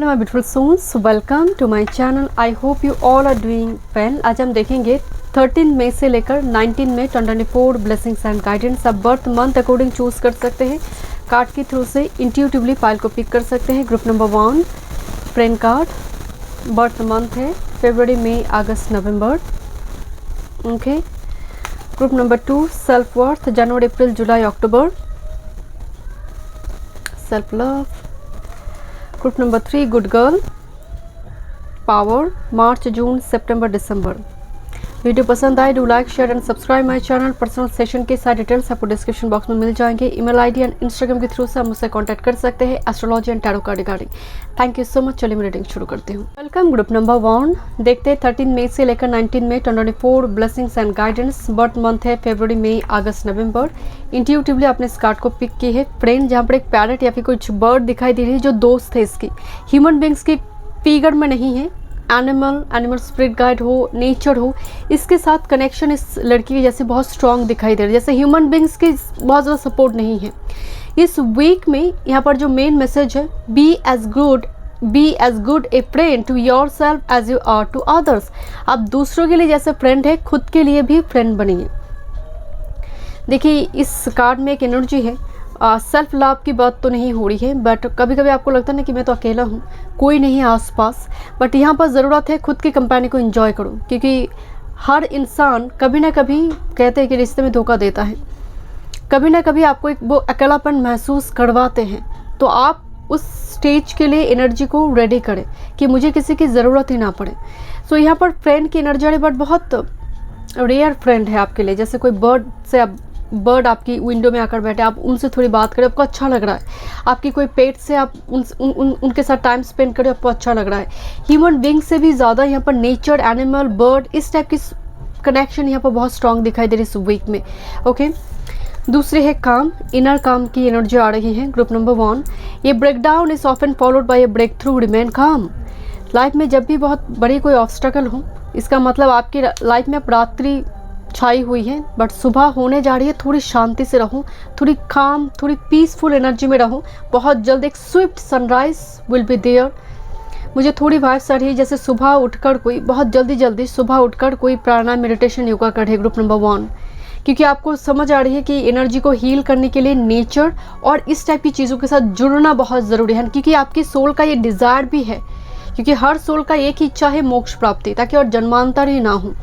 Hello my beautiful souls, welcome to my channel. I hope you all are doing well. आज हम देखेंगे 13 मई से लेकर 19 मई 2024 ब्लेसिंग्स एंड गाइडेंस। आप बर्थ मंथ अकॉर्डिंग चूज कर सकते हैं। कार्ड के थ्रू से इंट्यूटिवली फाइल को पिक कर सकते हैं। Group number 1 friend card, birth month है फरवरी, मई, अगस्त, नवंबर। Okay. Group number 2 self worth, जनवरी, अप्रैल, जुलाई, अक्टूबर, self love. Group number 3 good girl, power, मार्च, जून, सितंबर, दिसंबर। वीडियो पसंद आए do like, share and subscribe my channel. Personal session के सारे डिटेल्स आपको डिस्क्रिप्शन बॉक्स में मिल जाएंगे। ईमेल आईडी एंड इंस्टाग्राम के थ्रू से आप मुझसे कांटेक्ट कर सकते हैं astrology and tarot card regarding. Thank you so much. चलिए मैं रीडिंग शुरू करती हूँ। वेलकम। ग्रुप नंबर 1 देखते हैं 13 मई से लेकर 19 मई 2024 blessings and guidance. Birth month है फरवरी, मई, अगस्त, नवंबर। इंट्यूटिवली आपने इस कार्ड को पिक की है फ्रेंड, जहाँ पर एक पैरट या फिर कुछ बर्ड दिखाई दे रही है जो दोस्त है इसकी। ह्यूमन बींग्स की फिगर में नहीं है। एनिमल स्पिरिट गाइड हो, नेचर हो, इसके साथ कनेक्शन इस लड़की की जैसे बहुत स्ट्रांग दिखाई दे रही है। जैसे ह्यूमन बींग्स की बहुत ज़्यादा सपोर्ट नहीं है इस वीक में। यहाँ पर जो मेन मैसेज है, be as good a friend to yourself as you are to others. आप दूसरों के लिए जैसे फ्रेंड है, खुद के लिए भी फ्रेंड बनिए। देखिए इस कार्ड में एक एनर्जी है, सेल्फ लव की बात तो नहीं हो रही है, बट कभी कभी आपको लगता है ना कि मैं तो अकेला हूँ, कोई नहीं है आसपास। बट यहाँ पर ज़रूरत है खुद की कंपनी को एंजॉय करो, क्योंकि हर इंसान कभी ना कभी कहते हैं कि रिश्ते में धोखा देता है। कभी ना कभी आपको एक वो अकेलापन महसूस करवाते हैं, तो आप उस स्टेज के लिए एनर्जी को रेडी करें कि मुझे किसी की ज़रूरत ही ना पड़े। सो यहाँ पर फ्रेंड की एनर्जी आ रही, बट बहुत रेयर फ्रेंड है आपके लिए। जैसे कोई बर्ड आपकी विंडो में आकर बैठे, आप उनसे थोड़ी बात करें, आपको अच्छा लग रहा है। आपकी कोई पेट से आप उनके साथ टाइम स्पेंड करें, आपको अच्छा लग रहा है। ह्यूमन बींग से भी ज़्यादा यहाँ पर नेचर, एनिमल, बर्ड, इस टाइप की कनेक्शन यहाँ पर बहुत स्ट्रांग दिखाई दे रही है इस वीक में। ओके। दूसरी है काम, इनर काम की एनर्जी आ रही है। ग्रुप नंबर 1 ये breakdown is often followed by a breakthrough, remain काम। लाइफ में जब भी बहुत बड़ी कोई ऑब्स्टेकल हो, इसका मतलब आपकी लाइफ में अब रात्रि छाई हुई है, बट सुबह होने जा रही है। थोड़ी शांति से रहो, थोड़ी काम, थोड़ी पीसफुल एनर्जी में रहो। बहुत जल्द एक swift sunrise will be there. मुझे थोड़ी वाइब्स आ रही है जैसे सुबह उठकर कोई बहुत जल्दी सुबह उठकर कोई प्राणायाम, मेडिटेशन, योगा करे। ग्रुप नंबर 1 क्योंकि आपको समझ आ रही है कि एनर्जी को हील करने के लिए नेचर और इस टाइप की चीज़ों के साथ जुड़ना बहुत ज़रूरी है, क्योंकि आपकी सोल का ये डिज़ायर भी है, क्योंकि हर सोल का एक ही इच्छा है मोक्ष प्राप्ति, ताकि और जन्मांतर ही ना हो।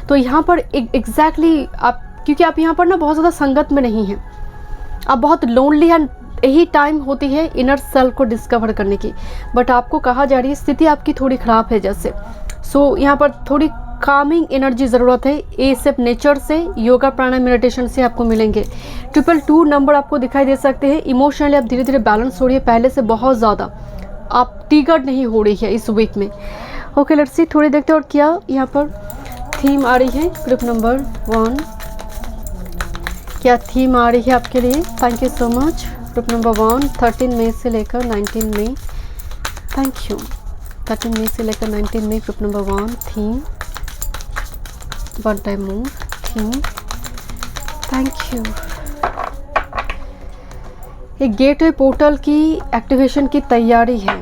तो यहाँ पर एग्जैक्टली आप, क्योंकि आप यहाँ पर ना बहुत ज़्यादा संगत में नहीं हैं, आप बहुत लोनली हैं। यही टाइम होती है इनर सेल्फ को डिस्कवर करने की, बट आपको कहा जा रही है स्थिति आपकी थोड़ी ख़राब है जैसे। सो यहाँ पर थोड़ी कामिंग एनर्जी ज़रूरत है। ये सिर्फ नेचर से, योगा, प्राणायाम, मेडिटेशन से आपको मिलेंगे। 222 नंबर आपको दिखाई दे सकते हैं। इमोशनली आप धीरे धीरे बैलेंस हो रही है, पहले से बहुत ज़्यादा आप ट्रिगर्ड नहीं हो रही है इस वीक में। ओके लेट्स सी, थोड़ी देखते हैं और क्या यहाँ पर थीम आ रही है। ग्रुप नंबर 1 क्या थीम आ रही है आपके लिए। Thank you so much. Group number 1 13 मई से लेकर 19 मई, थैंक यू। 13 मई से लेकर 19 मई group number 1 theme, one time move theme, thank you. एक गेटवे पोर्टल की एक्टिवेशन की तैयारी है।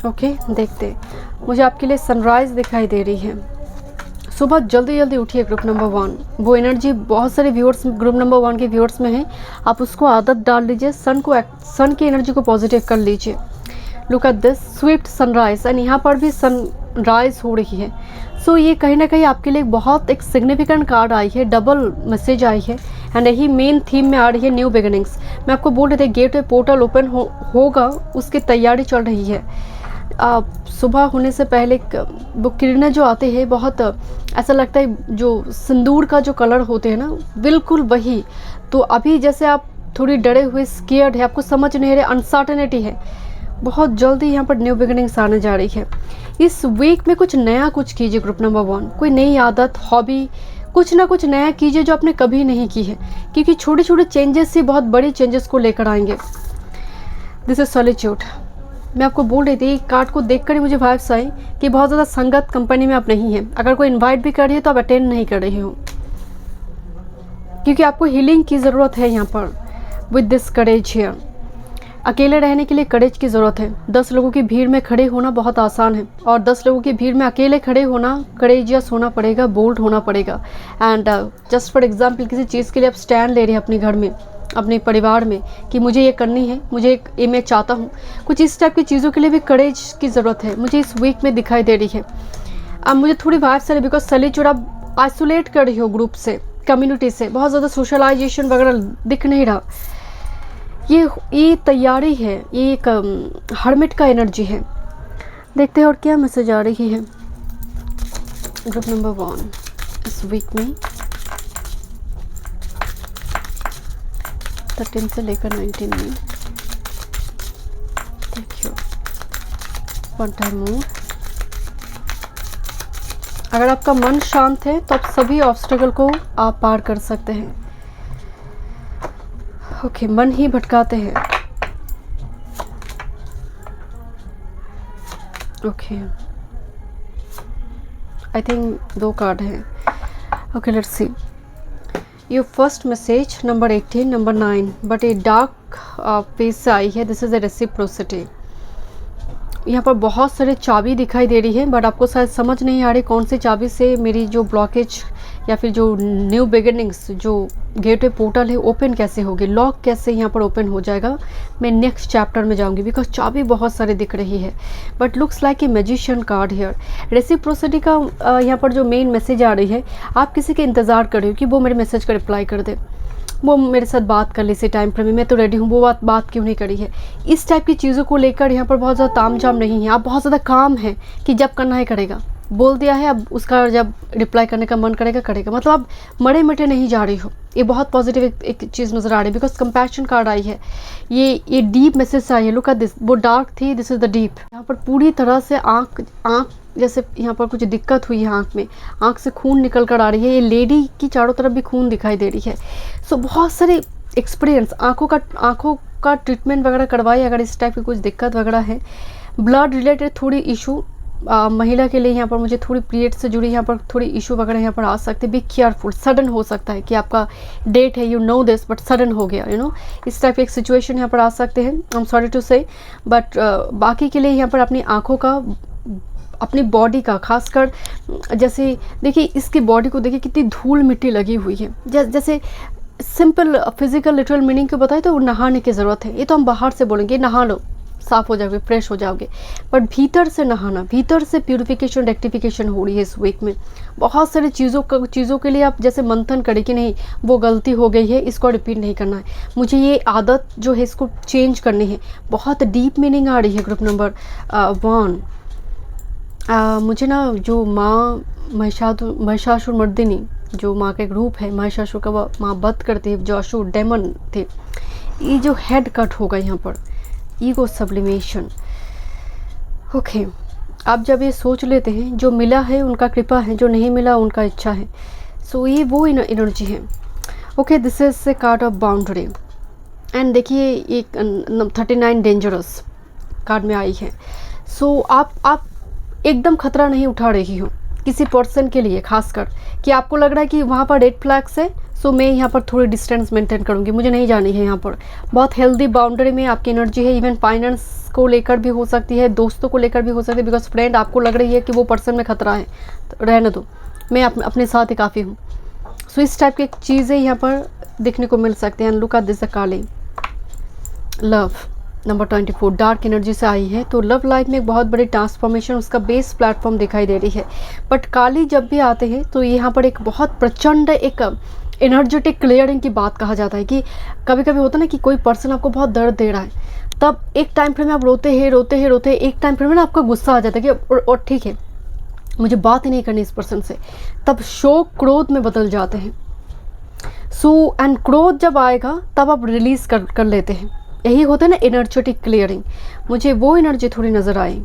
ओके देखते, मुझे आपके लिए सनराइज दिखाई दे रही है। सुबह जल्दी उठिए। ग्रुप नंबर 1 वो एनर्जी बहुत सारे व्यूअर्स ग्रुप नंबर 1 के व्यूअर्स में है, आप उसको आदत डाल लीजिए। सन की एनर्जी को पॉजिटिव कर लीजिए। Look at this Swift sunrise, and यहाँ पर भी सनराइज हो रही है। सो ये कहीं ना कहीं आपके लिए बहुत एक सिग्निफिकेंट कार्ड आई है, डबल मैसेज आई है, एंड यही मेन थीम में आ रही है न्यू बिगिनिंग्स। मैं आपको बोल रही थी गेटवे पोर्टल ओपन होगा, उसकी तैयारी चल रही है। सुबह होने से पहले वो किरणें जो आते हैं, बहुत ऐसा लगता है जो सिंदूर का जो कलर होते हैं ना, बिल्कुल वही। तो अभी जैसे आप थोड़ी डरे हुए, स्केयर्ड है, आपको समझ नहीं रहे, अनसर्टेनिटी है, बहुत जल्दी यहाँ पर न्यू बिगिनिंग्स आने जा रही है। इस वीक में कुछ नया कुछ कीजिए। ग्रुप नंबर 1 कोई नई आदत, हॉबी, कुछ ना कुछ नया कीजिए जो आपने कभी नहीं की है, क्योंकि छोटे छोटे चेंजेस से बहुत बड़ी चेंजेस को लेकर आएंगे। This is solitude. मैं आपको बोल रही थी कार्ड को देखकर ही मुझे वाइब्स आई कि बहुत ज़्यादा संगत कंपनी में आप नहीं हैं। अगर कोई इनवाइट भी कर रही है तो आप अटेंड नहीं कर रहे हो, क्योंकि आपको हीलिंग की ज़रूरत है यहाँ पर विद दिस करेज हियर। अकेले रहने के लिए करेज की ज़रूरत है। 10 लोगों की भीड़ में खड़े होना बहुत आसान है, और 10 लोगों की भीड़ में अकेले खड़े होना करेजियस होना पड़ेगा, बोल्ड होना पड़ेगा। एंड जस्ट फॉर एग्जांपल, किसी चीज़ के लिए आप स्टैंड ले रहे हैं अपने घर में, अपने परिवार में, कि मुझे ये करनी है, मुझे ये मैं चाहता हूँ, कुछ इस टाइप की चीज़ों के लिए भी करेज की ज़रूरत है, मुझे इस वीक में दिखाई दे रही है। अब मुझे थोड़ी वाइब्स आ रही है बिकॉज सलीचुड आप आइसोलेट कर रही हो ग्रुप से, कम्युनिटी से, बहुत ज़्यादा सोशलाइजेशन वगैरह दिख नहीं रहा। ये तैयारी है, ये एक हर्मिट का एनर्जी है। देखते हैं और क्या मैसेज आ रही है ग्रुप नंबर 1 इस वीक में 13 से लेकर 19 में। देखिए वन टाइम मोर। अगर आपका मन शांत है तो आप सभी ऑब्स्टेकल को आप पार कर सकते हैं। ओके, मन ही भटकाते हैं। ओके, आई थिंक 2 कार्ड हैं। Okay, let's see your first message number 18 number 9, but ये डार्क पेज से आई है। This is a reciprocity. यहाँ पर बहुत सारे चाबी दिखाई दे रही है, बट आपको शायद समझ नहीं आ रही कौन सी चाबी से मेरी जो ब्लॉकेज या फिर जो न्यू बिगिनिंग्स, जो गेटवे पोर्टल है, ओपन कैसे होगी, लॉक कैसे यहाँ पर ओपन हो जाएगा। मैं नेक्स्ट चैप्टर में जाऊँगी बिकॉज चाबी बहुत सारी दिख रही है, but looks like a magician card here. Reciprocity का यहाँ पर जो मेन मैसेज आ रही है, आप किसी के इंतज़ार कर रहे हो कि वो मेरे मैसेज का रिप्लाई कर दे, वो मेरे साथ बात कर ले इसी टाइम पर, मैं तो रेडी हूँ, वो बात क्यों नहीं करी है। इस टाइप की चीज़ों को लेकर यहाँ पर बहुत ज़्यादा तामझाम नहीं है, आप बहुत ज़्यादा काम है कि जब करना है करेगा, बोल दिया है, अब उसका जब रिप्लाई करने का मन करेगा करेगा, मतलब आप मरे मिटे नहीं जा रही हो। ये बहुत पॉजिटिव एक चीज़ नज़र आ रही है बिकॉज कंपैशन कार्ड आई है, ये डीप मैसेज आई है। लुक एट दिस, वो डार्क थी, दिस इज़ द डीप। यहाँ पर पूरी तरह से आँख जैसे यहाँ पर कुछ दिक्कत हुई है आँख में, आँख से खून निकल कर आ रही है। ये लेडी की चारों तरफ भी खून दिखाई दे रही है। सो बहुत सारे एक्सपीरियंस, आँखों का ट्रीटमेंट वगैरह करवाइए अगर इस टाइप की कुछ दिक्कत वगैरह है। ब्लड रिलेटेड थोड़ी इशू महिला के लिए यहाँ पर मुझे थोड़ी पीरियड से जुड़ी यहाँ पर थोड़ी इशू वगैरह यहाँ पर आ सकते हैं। बी केयरफुल, सडन हो सकता है कि आपका डेट है, you know this, but sudden हो गया, यू नो, इस टाइप एक सिचुएशन यहाँ पर आ सकते हैं। आई एम सॉरी टू से, बट बाकी के लिए यहाँ पर अपनी आँखों का, अपनी बॉडी का, खासकर जैसे देखिए इसकी बॉडी को देखिए कितनी धूल मिट्टी लगी हुई है। जैसे सिंपल फिजिकल लिटरल मीनिंग को बताए तो वो नहाने की ज़रूरत है। ये तो हम बाहर से बोलेंगे नहा लो, साफ़ हो जाओगे, फ्रेश हो जाओगे, बट भीतर से नहाना, भीतर से प्यूरिफिकेशन, रेक्टिफिकेशन हो रही है इस वीक में। बहुत सारी चीज़ों के लिए आप जैसे मंथन करें कि नहीं वो गलती हो गई है, इसको रिपीट नहीं करना है, मुझे ये आदत जो है इसको चेंज करनी है। बहुत डीप मीनिंग आ रही है ग्रुप नंबर 1। मुझे ना जो माँ महिषासुरमर्दिनी, जो माँ का एक रूप है, महिषासुर का माँ वध करती है, जो असुर डेमन थे, ये जो हेड कट होगा यहाँ पर, ईगो सब्लिमेशन। ओके, आप जब ये सोच लेते हैं जो मिला है उनका कृपा है, जो नहीं मिला उनका इच्छा है। सो ये वो एनर्जी है। Okay, this is a card of boundary. And देखिए एक 39 डेंजरस कार्ड में आई है। सो आप एकदम खतरा नहीं उठा रही हो किसी पर्सन के लिए, खासकर कि आपको लग रहा है कि वहाँ पर रेड फ्लैग्स है, सो मैं यहाँ पर थोड़ी डिस्टेंस मेंटेन करूँगी, मुझे नहीं जानी है यहाँ पर। बहुत हेल्दी बाउंड्री में आपकी एनर्जी है। इवन फाइनेंस को लेकर भी हो सकती है, दोस्तों को लेकर भी हो सकती है, बिकॉज फ्रेंड आपको लग रही है कि वो पर्सन में खतरा है, तो रहने दो, मैं अपने साथ ही काफ़ी हूँ। सो इस टाइप की चीज़ें यहाँ पर देखने को मिल सकते हैं। Look at this Kali love number 24 dark energy से आई है। तो लव लाइफ में एक बहुत बड़ी ट्रांसफॉर्मेशन, उसका बेस प्लेटफॉर्म दिखाई दे रही है। बट काली जब भी आते हैं तो यहाँ पर एक बहुत प्रचंड एक एनर्जेटिक क्लियरिंग की बात कहा जाता है कि कभी कभी होता है ना कि कोई पर्सन आपको बहुत दर्द दे रहा है, तब एक टाइम फ्रेम में आप रोते हैं, एक टाइम फ्रेम में ना आपको गुस्सा आ जाता है कि और ठीक है मुझे बात ही नहीं करनी इस पर्सन से, तब शोक क्रोध में बदल जाते हैं। सो एंड क्रोध जब आएगा तब आप रिलीज़ कर लेते हैं। यही होता है ना एनर्जेटिक क्लियरिंग। मुझे वो एनर्जी थोड़ी नज़र आई।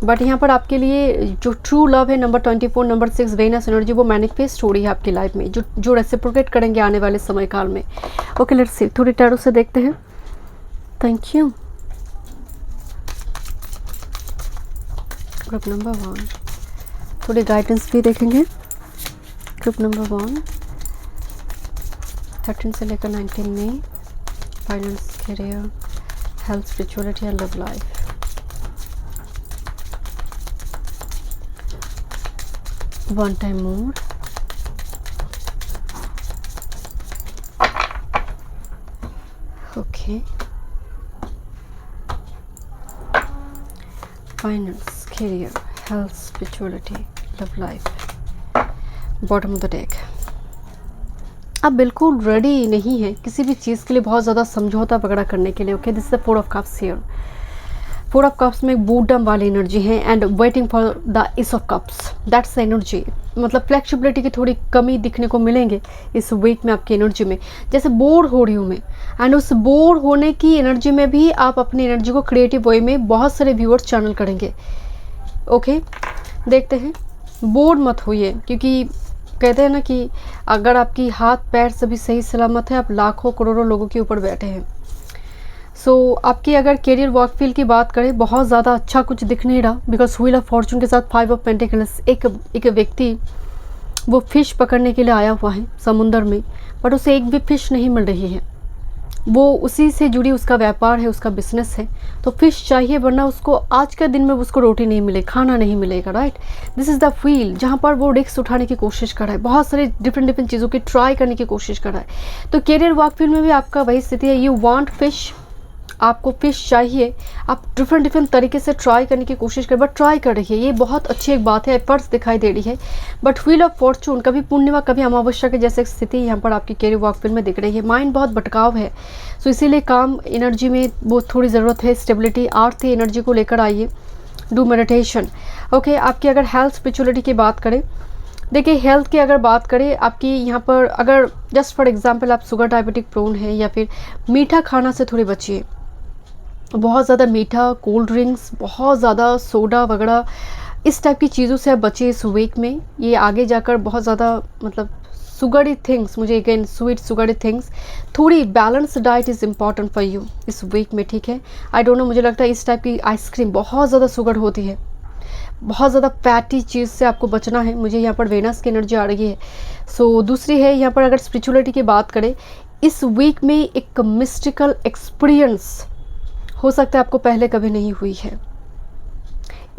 बट यहाँ पर आपके लिए जो ट्रू लव है नंबर 24 नंबर 6 वेनस एनर्जी, वो मैनिफेस्ट हो रही है आपकी लाइफ में, जो रेसिप्रोकेट करेंगे आने वाले समय काल में। ओके, लेट्स सी, थोड़ी टैरो से देखते हैं। Thank you. ग्रुप नंबर 1 थोड़ी गाइडेंस भी देखेंगे। ग्रुप नंबर 1 13 से लेकर 19 में finance career, health, spirituality and love life. One time more. Okay. Finance, career, health, spirituality, love life. Bottom of the deck. आप बिल्कुल रेडी नहीं है किसी भी चीज़ के लिए बहुत ज़्यादा समझौता वगैरह करने के लिए. Okay, this is the 4 of cups here. 4 of cups में बूडम वाली एनर्जी है and waiting for the S of cups. That's the energy. मतलब फ्लेक्सिबिलिटी की थोड़ी कमी दिखने को मिलेंगे इस वीक में आपकी एनर्जी में. जैसे बोर हो रही हूँ मैं, एंड उस बोर होने की एनर्जी में भी आप अपनी एनर्जी को क्रिएटिव वे में बहुत सारे व्यूअर्स चैनल करेंगे. ओके, देखते हैं. बोर मत होइए, क्योंकि कहते हैं ना कि अगर आपकी हाथ पैर सभी सही सलामत है, आप लाखों करोड़ों लोगों के ऊपर बैठे हैं. सो आपकी अगर करियर वर्क फील्ड की बात करें, बहुत ज़्यादा अच्छा कुछ दिख नहीं रहा, बिकॉज व्हील ऑफ फॉर्चून के साथ 5 ऑफ पेंटिकल्स. एक व्यक्ति वो फिश पकड़ने के लिए आया हुआ है समुंदर में, बट उसे एक भी फिश नहीं मिल रही है. वो उसी से जुड़ी उसका व्यापार है, उसका बिजनेस है, तो फिश चाहिए, वरना उसको आज के दिन में उसको रोटी नहीं मिले, खाना नहीं मिलेगा. Right, this is the field जहाँ पर वो रिस्क उठाने की कोशिश कर रहा है, बहुत सारे डिफरेंट चीज़ों की ट्राई करने की कोशिश कर रहा है. तो करियर वर्क फील्ड में भी आपका वही स्थिति है. यू वांट फिश, आपको फिश चाहिए, आप डिफरेंट तरीके से ट्राई करने की कोशिश करें, बट ट्राई कर रही है, ये बहुत अच्छी एक बात है. एफर्ट्स दिखाई दे रही है, बट व्हील ऑफ फॉर्चून कभी पूर्णिमा कभी अमावस्या के जैसे स्थिति यहाँ पर आपकी कैरियर वर्क फील्ड में दिख रही है. माइंड बहुत भटकाव है, सो इसीलिए काम एनर्जी में वो थोड़ी ज़रूरत है. स्टेबिलिटी, आर्थ एनर्जी को लेकर आइए. Do meditation. ओके, आपकी अगर हेल्थ स्पिरिचुअलिटी की बात करें, देखिए हेल्थ की अगर बात करें आपकी यहाँ पर, अगर जस्ट फॉर एग्जांपल आप शुगर डायबिटिक प्रोन है, या फिर मीठा खाना से थोड़ी बचिए. बहुत ज़्यादा मीठा, कोल्ड ड्रिंक्स, बहुत ज़्यादा सोडा वगैरह, इस टाइप की चीज़ों से आप बचिए इस वीक में. ये आगे जाकर बहुत ज़्यादा मतलब सुगरी थिंग्स, मुझे अगेन स्वीट सुगरी थिंग्स, थोड़ी balance diet is important for you इस वीक में. ठीक है, आई डोंट नो, मुझे लगता है इस टाइप की आइसक्रीम बहुत ज़्यादा शुगर होती है, बहुत ज़्यादा फैटी चीज़ से आपको बचना है. मुझे यहाँ पर वेनस की एनर्जी आ रही है. सो दूसरी है यहाँ पर, अगर स्पिरिचुअलिटी की बात करें, इस वीक में एक मिस्टिकल एक्सपीरियंस हो सकता है आपको पहले कभी नहीं हुई है.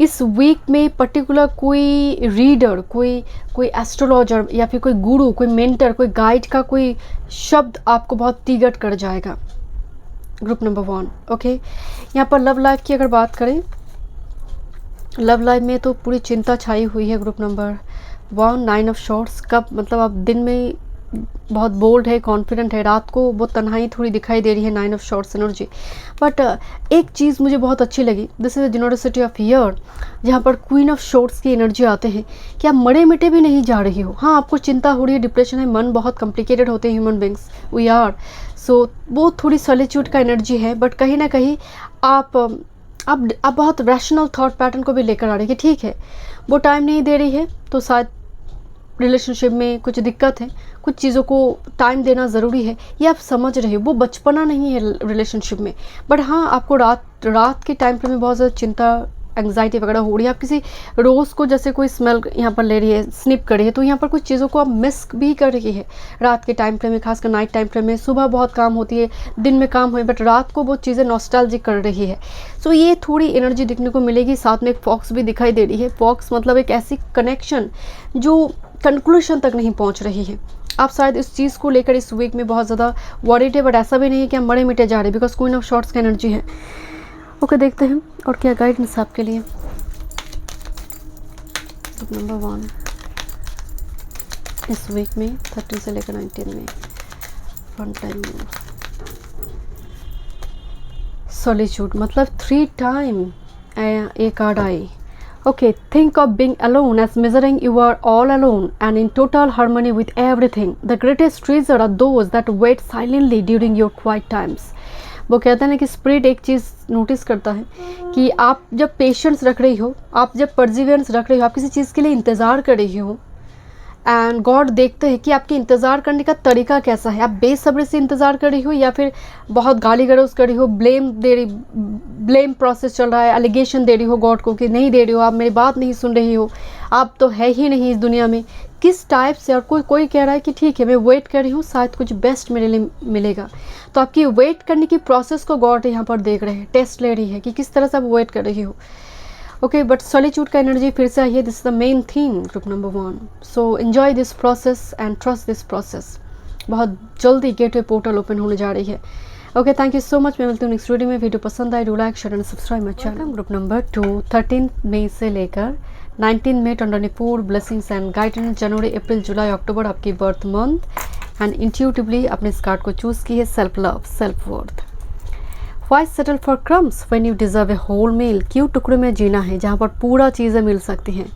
इस वीक में पर्टिकुलर कोई रीडर, कोई एस्ट्रोलॉजर या फिर कोई गुरु, कोई मेंटर, कोई गाइड का कोई शब्द आपको बहुत ट्रिगर कर जाएगा. Group number 1. ओके, यहाँ पर लव लाइफ की अगर बात करें, लव लाइफ में तो पूरी चिंता छाई हुई है. Group number 1, 9 of shorts. कब मतलब आप दिन में बहुत बोल्ड है, कॉन्फिडेंट है, रात को वो तन्हाई थोड़ी दिखाई दे रही है. 9 ऑफ शॉर्ट्स एनर्जी. बट एक चीज़ मुझे बहुत अच्छी लगी, this is the generosity of year, जहाँ पर क्वीन ऑफ शॉर्ट्स की एनर्जी आते हैं कि आप मरे मिटे भी नहीं जा रही हो. हाँ, आपको चिंता हो रही है, डिप्रेशन है, मन बहुत कॉम्प्लिकेटेड होते हैं ह्यूमन बींग्स, वी आर. सो वो थोड़ी सॉलिट्यूड का एनर्जी है, बट कहीं ना कहीं आप बहुत रैशनल थॉट पैटर्न को भी लेकर आ रही है. ठीक है, वो टाइम नहीं दे रही है, तो शायद रिलेशनशिप में कुछ दिक्कत है, कुछ चीज़ों को टाइम देना ज़रूरी है, ये आप समझ रहे हो. वो बचपना नहीं है रिलेशनशिप में, बट हाँ आपको रात के टाइम पे में बहुत ज़्यादा चिंता, एंग्जाइटी वगैरह हो रही है. आप किसी रोज़ को जैसे कोई स्मेल यहाँ पर ले रही है, स्निप कर रही है, तो यहाँ पर कुछ चीज़ों को आप मिस भी कर रही है रात के टाइम फ्रेम में, खासकर नाइट टाइम फ्रेम में. सुबह बहुत काम होती है, दिन में काम हुए, बट रात को वो चीज़ें नॉस्टैल्जिक कर रही है. सो ये थोड़ी एनर्जी दिखने को मिलेगी. साथ में एक फॉक्स भी दिखाई दे रही है. फॉक्स मतलब एक ऐसी कनेक्शन जो कंक्लूशन तक नहीं पहुँच रही है. आप शायद इस चीज़ को लेकर इस वीक में बहुत ज़्यादा वरीड है, बट ऐसा भी नहीं है कि हम मरे मिटे जा रहे, बिकॉज क्वीन ऑफ शॉर्ट्स की एनर्जी है. ओके, देखते हैं और क्या गाइडेंस आपके लिए. नंबर 1 इस वीक में 30 से लेकर 19 में. वन टाइम सॉलिट्यूड, मतलब 3 time A card I. Okay, think of being alone as measuring you are all alone and in total harmony with everything. The greatest treasure are those that wait silently during your quiet times. वो कहते हैं ना कि spirit एक चीज़ notice करता है कि आप जब पेशेंस रख रही हो, आप जब परसिवियरेंस रख रही हो, आप किसी चीज़ के लिए इंतज़ार कर रही हो, एंड गॉड देखते हैं कि आपके इंतज़ार करने का तरीका कैसा है. आप बेसब्री से इंतज़ार कर रही हो या फिर बहुत गाली गलौज कर रही हो, ब्लेम प्रोसेस चल रहा है, एलिगेशन दे रही हो गॉड को कि नहीं दे रही हो, आप मेरी बात नहीं सुन रही हो, आप तो है ही नहीं इस दुनिया में. किस टाइप से, और कोई कह रहा है कि ठीक है मैं वेट कर रही हूँ, शायद कुछ बेस्ट मेरे लिए मिलेगा। तो आपकी वेट करने की प्रोसेस को गॉड यहाँ पर देख रहे हैं, टेस्ट ले रही है कि किस तरह से आप वेट कर रही हो। ओके, बट सॉलिट्यूड का एनर्जी फिर से आई है, this is the main theme group number 1। So enjoy this process and trust this process. बहुत जल्दी गेटवे पोर्टल ओपन होने जा रही है। Okay, thank you so much. मैं मिलती हूँ नेक्स्ट वीडियो में। वीडियो पसंद आए do like share and subscribe my channel. Group number 2 13 मई से लेकर 19 मई 2024 ब्लेसिंग्स एंड गाइडेंस। जनवरी, अप्रैल, जुलाई, अक्टूबर आपकी बर्थ मंथ एंड इंट्यूटिवली अपने इस कार्ड को चूज़ की है। Self love, self worth. Why settle for crumbs when you deserve a whole meal. क्यों टुकड़े में जीना है जहाँ पर पूरा चीज़ें मिल सकती हैं।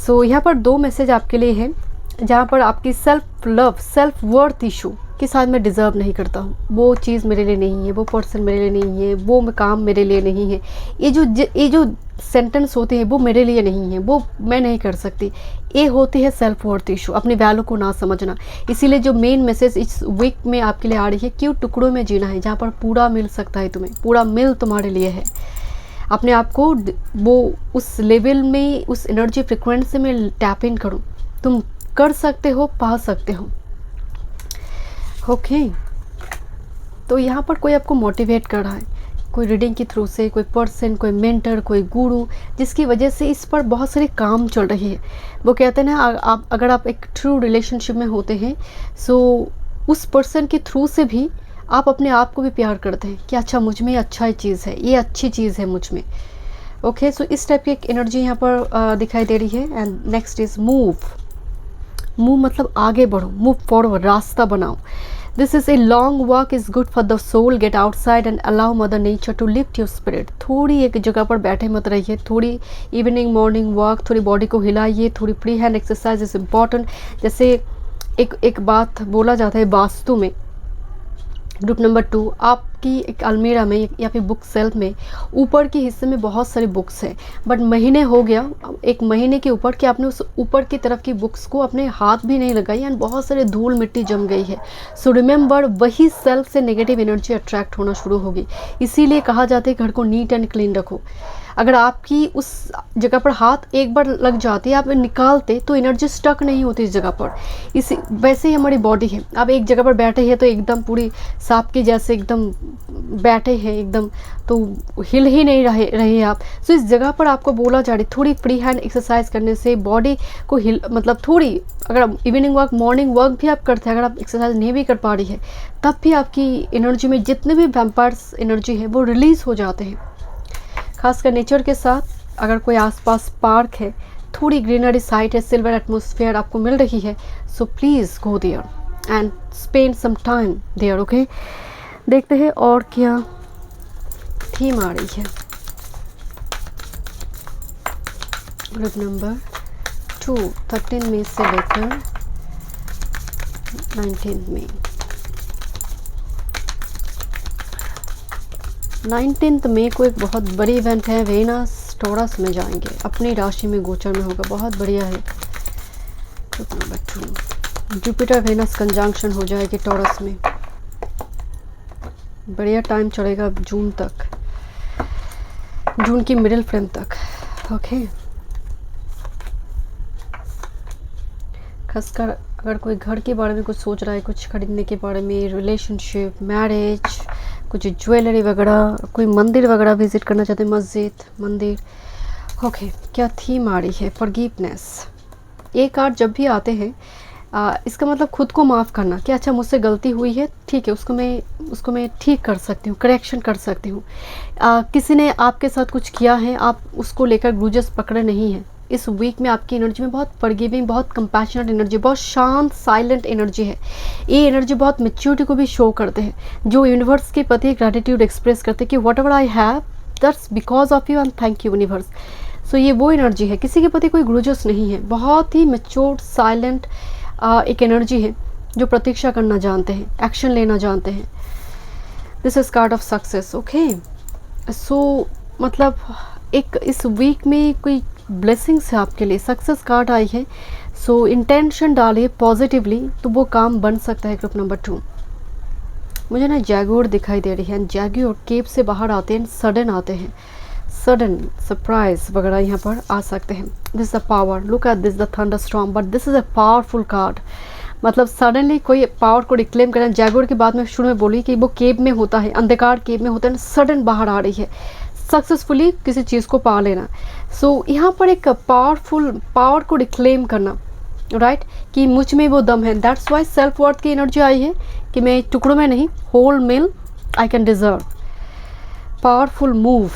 सो यहाँ पर 2 मैसेज आपके लिए है, जहाँ पर आपकी self love, self worth issue कि शायद मैं डिज़र्व नहीं करता हूँ, वो चीज़ मेरे लिए नहीं है, वो पर्सन मेरे लिए नहीं है, वो काम मेरे लिए नहीं है, ये जो सेंटेंस होते हैं वो मेरे लिए नहीं है, वो मैं नहीं कर सकती। ये होती है सेल्फ वर्थ इशू, अपनी वैल्यू को ना समझना। इसीलिए जो मेन मैसेज इस वीक में आपके लिए आ रही है, क्यों टुकड़ों में जीना है जहाँ पर पूरा मिल सकता है तुम्हें, पूरा मिल तुम्हारे लिए है। अपने आप को वो उस लेवल में, उस एनर्जी फ्रिक्वेंसी में टैप इन करो। तुम कर सकते हो, पा सकते हो। ओके, तो यहाँ पर कोई आपको मोटिवेट कर रहा है, कोई रीडिंग के थ्रू से, कोई पर्सन, कोई मेंटर, कोई गुरु, जिसकी वजह से इस पर बहुत सारे काम चल रही है। वो कहते हैं ना, आप अगर आप एक ट्रू रिलेशनशिप में होते हैं, सो उस पर्सन के थ्रू से भी आप अपने आप को भी प्यार करते हैं कि अच्छा मुझ में अच्छा चीज़ है, ये अच्छी चीज़ है मुझ में। ओके, सो इस टाइप की एक एनर्जी यहाँ पर दिखाई दे रही है। And next is move. Move मतलब आगे बढ़ो, मूव फॉरवर्ड, रास्ता बनाओ। This is a long walk is good for the soul. Get outside and allow mother nature to lift your spirit. थोड़ी एक जगह पर बैठे मत रहिए, थोड़ी इवनिंग मॉर्निंग वॉक, थोड़ी बॉडी को हिलाइए, थोड़ी free hand exercise is important. जैसे एक बात बोला जाता है वास्तु में, ग्रुप नंबर 2, आपकी एक अलमीरा में या फिर बुक सेल्फ में ऊपर के हिस्से में बहुत सारी बुक्स हैं, बट महीने हो गया, 1 महीने के ऊपर कि आपने उस ऊपर की तरफ की बुक्स को अपने हाथ भी नहीं लगाई एंड बहुत सारे धूल मिट्टी जम गई है। सो रिमेंबर, वही सेल्फ से नेगेटिव एनर्जी अट्रैक्ट होना शुरू होगी। इसीलिए कहा जाता है घर को नीट एंड क्लीन रखो। अगर आपकी उस जगह पर हाथ एक बार लग जाती है, आप निकालते तो एनर्जी स्टक नहीं होती इस जगह पर। इसी वैसे ही हमारी बॉडी है, आप एक जगह पर बैठे हैं तो एकदम पूरी सांप के जैसे एकदम बैठे हैं एकदम, तो हिल ही नहीं रहे आप। सो इस जगह पर आपको बोला जा रही, थोड़ी फ्री हैंड एक्सरसाइज करने से बॉडी को मतलब थोड़ी, अगर आप इवनिंग वॉक, मॉर्निंग वॉक भी आप करते हैं, अगर आप एक्सरसाइज नहीं भी कर पा रही है, तब भी आपकी एनर्जी में जितने भी वैम्पायर्स एनर्जी है वो रिलीज़ हो जाते हैं। खासकर नेचर के साथ, अगर कोई आसपास पार्क है, थोड़ी ग्रीनरी साइट है, सिल्वर एटमॉस्फेयर आपको मिल रही है, so please go there and spend some time there. Okay, देखते हैं और क्या थीम आ रही है। ग्रुप नंबर 2 13 मई से लेकर 19 मई। 19 मई को एक बहुत बड़ी इवेंट है, वेनस टॉरस में जाएंगे, अपनी राशि में गोचर में होगा, बहुत बढ़िया है। Group number 2 Jupiter Venus conjunction हो जाएगी टॉरस में, बढ़िया टाइम चलेगा जून तक, जून की मिडिल फ्रेम तक। ओके, खासकर अगर कोई घर के बारे में कुछ सोच रहा है, कुछ खरीदने के बारे में, रिलेशनशिप, मैरिज, कुछ ज्वेलरी वगैरह, कोई मंदिर वगैरह विजिट करना चाहते हैं, मस्जिद, मंदिर। ओके, क्या थीम आ रही है? फॉरगिवनेस। ये कार्ड जब भी आते हैं, इसका मतलब खुद को माफ़ करना कि अच्छा मुझसे गलती हुई है, ठीक है, उसको मैं ठीक कर सकती हूँ, करेक्शन कर सकती हूँ। किसी ने आपके साथ कुछ किया है, आप उसको लेकर ग्रूजेस पकड़े नहीं हैं। इस वीक में आपकी एनर्जी में बहुत फॉरगिविंग, बहुत कंपैशनेट एनर्जी, बहुत शांत साइलेंट एनर्जी है। ये एनर्जी बहुत मैच्योरिटी को भी शो करते हैं, जो यूनिवर्स के प्रति ग्रैटिट्यूड एक्सप्रेस करते हैं कि whatever I have that's because of you and thank you universe. So ये वो एनर्जी है, किसी के प्रति कोई ग्रूजेस नहीं है, बहुत ही मैच्योर्ड साइलेंट एक एनर्जी है जो प्रतीक्षा करना जानते हैं, एक्शन लेना जानते हैं। This is card of success. Okay, so मतलब एक इस वीक में कोई ब्लेसिंग्स है आपके लिए, सक्सेस कार्ड आई है। सो इंटेंशन डालिए पॉजिटिवली तो वो काम बन सकता है। ग्रुप नंबर 2 मुझे ना जैगुअर दिखाई दे रही है, जैगुअर केव से बाहर आते हैं, सडन आते हैं, सडन सरप्राइज वगैरह यहाँ पर आ सकते हैं। This the power, look at this the thunder storm, but this is a powerful card. मतलब सडनली कोई पावर को रिक्लेम करना। जैगुआर की बात मैं शुरू में बोली कि वो केव में होता है, अंधकार केव में होता है, सडन बाहर आ रही है, सक्सेसफुली किसी चीज़ को पा लेना। सो यहाँ पर एक पावरफुल पावर को रिक्लेम करना, राइट, कि मुझ में वो दम है। दैट्स वाई सेल्फ वर्थ की एनर्जी आई है कि मैं टुकड़ों में नहीं, whole meal I can deserve. Powerful move,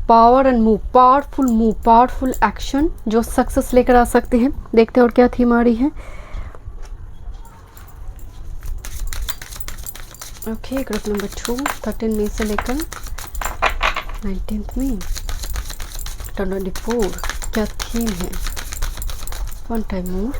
power and move, powerful move, powerful action जो सक्सेस लेकर आ सकते हैं। देखते हैं और क्या थीम आ रही है। ओके, ग्रुप नंबर 2, 13 मई से लेकर 19 मई 2024 क्या थीम है। One time more.